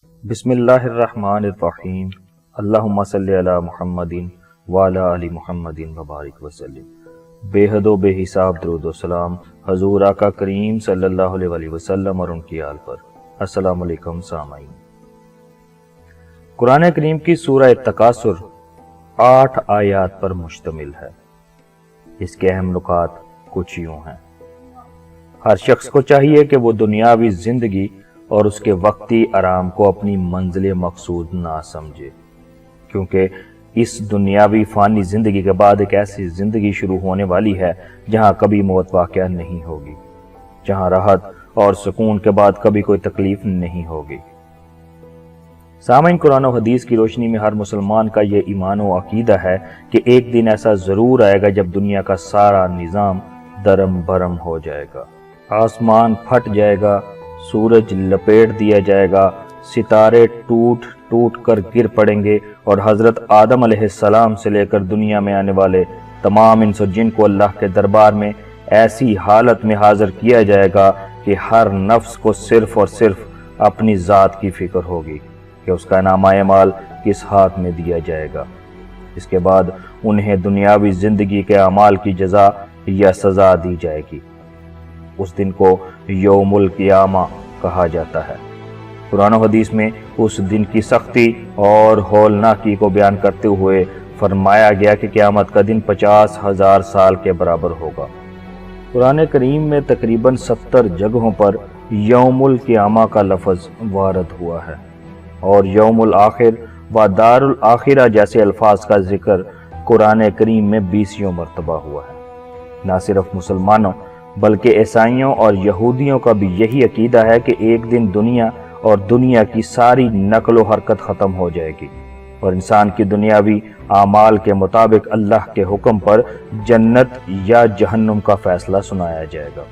بسم اللہ الرحمن الرحیم، اللہم صلی علی محمد وعلی آل محمد وبارک وسلم۔ بے حد و بے حساب درود و سلام حضور آقا کریم صلی اللہ علیہ وسلم اور ان کی آل پر۔ السلام علیکم سامعین۔ قرآن کریم کی سورہ تکاثر 8 آیات پر مشتمل ہے۔ اس کے اہم نکات کچھ یوں ہیں۔ ہر شخص کو چاہیے کہ وہ دنیاوی زندگی اور اس کے وقتی آرام کو اپنی منزل مقصود نہ سمجھے، کیونکہ اس دنیاوی فانی زندگی کے بعد ایک ایسی زندگی شروع ہونے والی ہے جہاں کبھی موت واقع نہیں ہوگی، جہاں راحت اور سکون کے بعد کبھی کوئی تکلیف نہیں ہوگی۔ سامعین، قرآن و حدیث کی روشنی میں ہر مسلمان کا یہ ایمان و عقیدہ ہے کہ ایک دن ایسا ضرور آئے گا جب دنیا کا سارا نظام درم برم ہو جائے گا، آسمان پھٹ جائے گا، سورج لپیٹ دیا جائے گا، ستارے ٹوٹ ٹوٹ کر گر پڑیں گے، اور حضرت آدم علیہ السلام سے لے کر دنیا میں آنے والے تمام انس و جن کو اللہ کے دربار میں ایسی حالت میں حاضر کیا جائے گا کہ ہر نفس کو صرف اور صرف اپنی ذات کی فکر ہوگی کہ اس کا نامہ اعمال کس ہاتھ میں دیا جائے گا۔ اس کے بعد انہیں دنیاوی زندگی کے اعمال کی جزا یا سزا دی جائے گی۔ اس دن کو یوم القیامہ کہا جاتا ہے۔ قرآن و حدیث میں اس دن کی سختی اور ہولناکی کو بیان کرتے ہوئے فرمایا گیا کہ قیامت کا دن 50,000 سال کے برابر ہوگا۔ قرآن کریم میں تقریباً 70 جگہوں پر یوم القیامہ کا لفظ وارد ہوا ہے، اور یوم الآخر و دار الآخرہ جیسے الفاظ کا ذکر قرآن کریم میں 20 مرتبہ ہوا ہے۔ نہ صرف مسلمانوں بلکہ عیسائیوں اور یہودیوں کا بھی یہی عقیدہ ہے کہ ایک دن دنیا اور دنیا کی ساری نقل و حرکت ختم ہو جائے گی، اور انسان کی دنیاوی اعمال کے مطابق اللہ کے حکم پر جنت یا جہنم کا فیصلہ سنایا جائے گا۔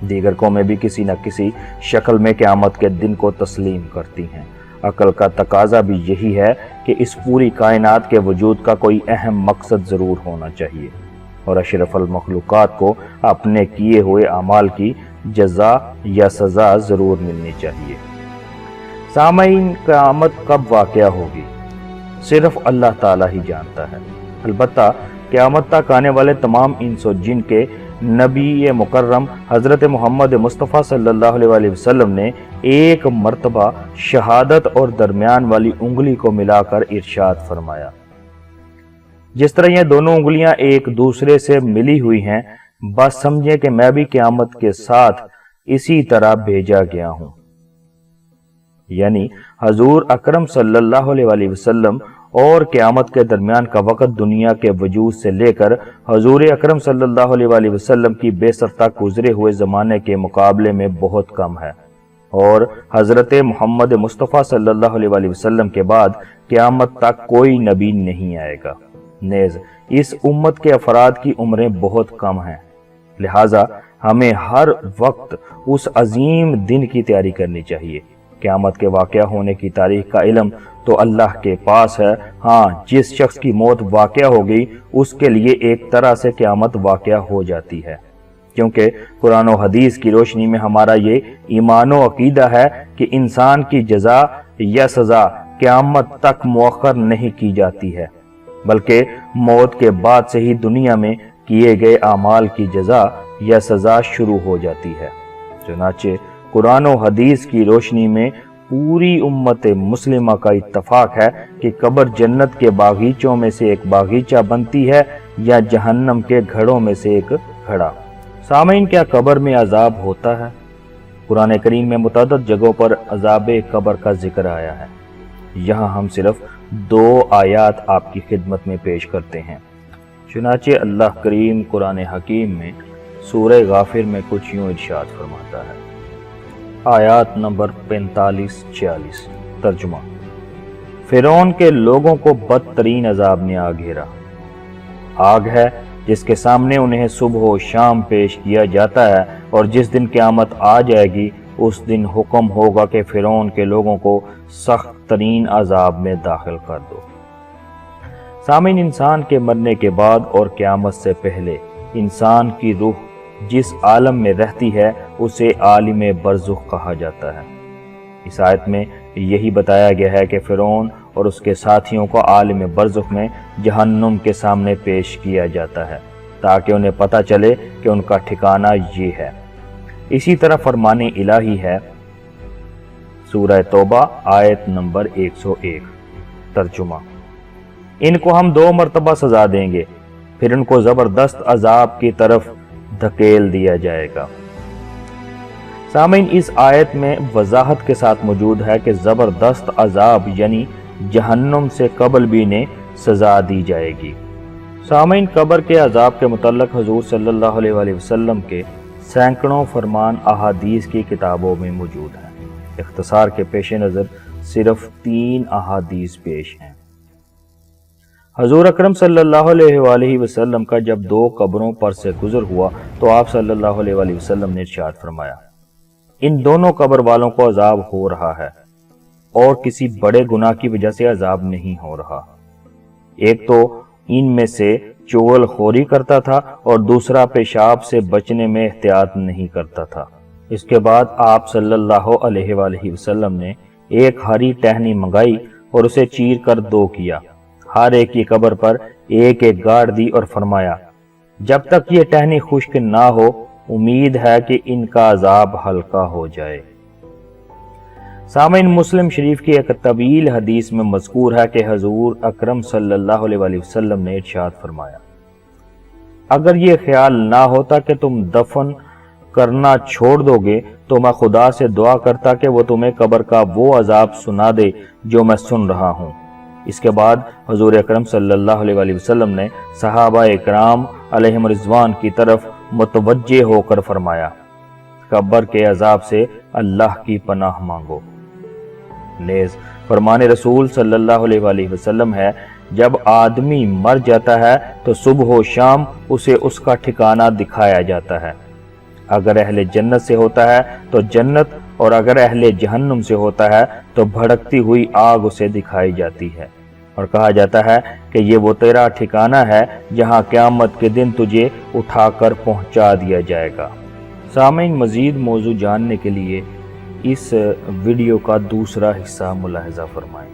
دیگر قومیں بھی کسی نہ کسی شکل میں قیامت کے دن کو تسلیم کرتی ہیں۔ عقل کا تقاضا بھی یہی ہے کہ اس پوری کائنات کے وجود کا کوئی اہم مقصد ضرور ہونا چاہیے، اور اشرف المخلوقات کو اپنے کیے ہوئے اعمال کی جزا یا سزا ضرور ملنی چاہیے۔ سامعین، قیامت کب واقع ہوگی صرف اللہ تعالیٰ ہی جانتا ہے۔ البتہ قیامت تک آنے والے تمام انس و جن کے نبی مکرم حضرت محمد مصطفیٰ صلی اللہ علیہ وسلم نے ایک مرتبہ شہادت اور درمیان والی انگلی کو ملا کر ارشاد فرمایا، جس طرح یہ دونوں انگلیاں ایک دوسرے سے ملی ہوئی ہیں، بس سمجھیں کہ میں بھی قیامت کے ساتھ اسی طرح بھیجا گیا ہوں۔ یعنی حضور اکرم صلی اللہ علیہ وسلم اور قیامت کے درمیان کا وقت دنیا کے وجود سے لے کر حضور اکرم صلی اللہ علیہ وسلم کی بعثت تک گزرے ہوئے زمانے کے مقابلے میں بہت کم ہے، اور حضرت محمد مصطفیٰ صلی اللہ علیہ وسلم کے بعد قیامت تک کوئی نبی نہیں آئے گا۔ نیز اس امت کے افراد کی عمریں بہت کم ہیں، لہٰذا ہمیں ہر وقت اس عظیم دن کی تیاری کرنی چاہیے۔ قیامت کے واقع ہونے کی تاریخ کا علم تو اللہ کے پاس ہے۔ ہاں، جس شخص کی موت واقع ہو گئی اس کے لیے ایک طرح سے قیامت واقع ہو جاتی ہے، کیونکہ قرآن و حدیث کی روشنی میں ہمارا یہ ایمان و عقیدہ ہے کہ انسان کی جزا یا سزا قیامت تک مؤخر نہیں کی جاتی ہے، بلکہ موت کے بعد سے ہی دنیا میں کیے گئے اعمال کی جزا یا سزا شروع ہو جاتی ہے۔ چنانچہ قرآن و حدیث کی روشنی میں پوری امت مسلمہ کا اتفاق ہے کہ قبر جنت کے باغیچوں میں سے ایک باغیچہ بنتی ہے یا جہنم کے گھڑوں میں سے ایک گھڑا۔ سامعین، کیا قبر میں عذاب ہوتا ہے؟ قرآن کریم میں متعدد جگہوں پر عذاب قبر کا ذکر آیا ہے۔ یہاں ہم صرف 2 آیات آپ کی خدمت میں پیش کرتے ہیں۔ چنانچہ اللہ کریم قرآن حکیم میں سورہ غافر میں کچھ یوں ارشاد فرماتا ہے۔ آیات نمبر 45-46 ترجمہ۔ فرعون کے لوگوں کو بدترین عذاب نے آ گھیرا۔ آگ ہے جس کے سامنے انہیں صبح و شام پیش کیا جاتا ہے، اور جس دن قیامت آ جائے گی اس دن حکم ہوگا کہ فرعون کے لوگوں کو سخت ترین عذاب میں داخل کر دو۔ سامعین، انسان کے مرنے کے بعد اور قیامت سے پہلے انسان کی روح جس عالم میں رہتی ہے اسے عالم برزخ کہا جاتا ہے۔ اس آیت میں یہی بتایا گیا ہے کہ فرعون اور اس کے ساتھیوں کو عالم برزخ میں جہنم کے سامنے پیش کیا جاتا ہے تاکہ انہیں پتہ چلے کہ ان کا ٹھکانہ یہ ہے۔ اسی طرح فرمان الہی ہے سورہ توبہ آیت نمبر 101۔ ترجمہ: ان کو ہم 2 مرتبہ سزا دیں گے، پھر ان کو زبردست عذاب کی طرف دھکیل دیا جائے گا۔ سامعین، اس آیت میں وضاحت کے ساتھ موجود ہے کہ زبردست عذاب یعنی جہنم سے قبل بھی انہیں سزا دی جائے گی۔ سامعین، قبر کے عذاب کے متعلق حضور صلی اللہ علیہ وآلہ وسلم کے سینکڑوں فرمان احادیث کی کتابوں میں موجود ہیں۔ اختصار کے پیش نظر صرف 3 احادیث پیش ہیں۔ حضور اکرم صلی اللہ علیہ وآلہ وسلم کا جب 2 قبروں پر سے گزر ہوا تو آپ صلی اللہ علیہ وآلہ وسلم نے ارشاد فرمایا، ان دونوں قبر والوں کو عذاب ہو رہا ہے اور کسی بڑے گناہ کی وجہ سے عذاب نہیں ہو رہا۔ ایک تو ان میں سے چغل خوری کرتا تھا اور دوسرا پیشاب سے بچنے میں احتیاط نہیں کرتا تھا۔ اس کے بعد آپ صلی اللہ علیہ وآلہ وسلم نے ایک ہری ٹہنی منگائی اور اسے چیر کر 2 کیا، ہر ایک کی قبر پر ایک ایک گاڑ دی اور فرمایا، جب تک یہ ٹہنی خشک نہ ہو امید ہے کہ ان کا عذاب ہلکا ہو جائے۔ سامعین، مسلم شریف کی ایک طویل حدیث میں مذکور ہے کہ حضور اکرم صلی اللہ علیہ وآلہ وسلم نے ارشاد فرمایا، اگر یہ خیال نہ ہوتا کہ تم دفن کرنا چھوڑ دو گے تو میں خدا سے دعا کرتا کہ وہ تمہیں قبر کا وہ عذاب سنا دے جو میں سن رہا ہوں۔ اس کے بعد حضور اکرم صلی اللہ علیہ وآلہ وسلم نے صحابہ اکرام علیہم رضوان کی طرف متوجہ ہو کر فرمایا، قبر کے عذاب سے اللہ کی پناہ مانگو۔ نیز فرمان رسول صلی اللہ علیہ وآلہ وسلم ہے، جب آدمی مر جاتا ہے تو صبح و شام اسے اس کا ٹھکانہ دکھایا جاتا ہے، اگر اہل جنت سے ہوتا ہے تو جنت اور اگر اہل جہنم سے ہوتا ہے تو بھڑکتی ہوئی آگ اسے دکھائی جاتی ہے اور کہا جاتا ہے کہ یہ وہ تیرا ٹھکانہ ہے جہاں قیامت کے دن تجھے اٹھا کر پہنچا دیا جائے گا۔ سامعین، مزید موضوع جاننے کے لیے اس ویڈیو کا دوسرا حصہ ملاحظہ فرمائیں۔